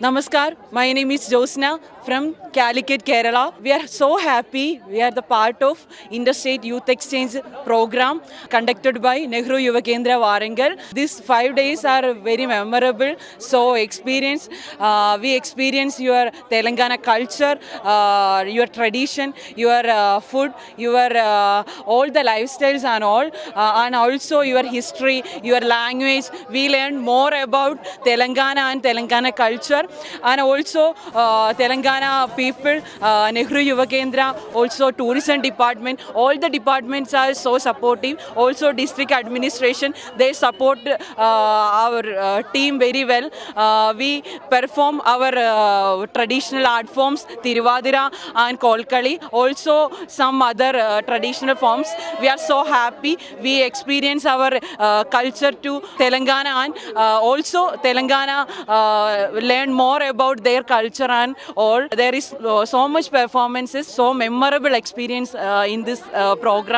Namaskar, my name is Josna from Calicut, Kerala. We are so happy. We are the part of Interstate Youth Exchange program conducted by Nehru Yuva Kendra Warangal. These 5 days are very memorable. So we experience your Telangana culture, your tradition, your food, your all the lifestyles and also your history, your language. We learn more about Telangana and Telangana culture. And also Telangana people, Nehru Yuva Kendra, also tourism department, all the departments are so supportive. Also district administration, they support our team very well. We perform our traditional art forms, Tiruvadira and Kolkali, also some other traditional forms. We are so happy. We experience our culture to Telangana and also Telangana learn more about their culture and all. There is so much performances, so memorable experience in this program.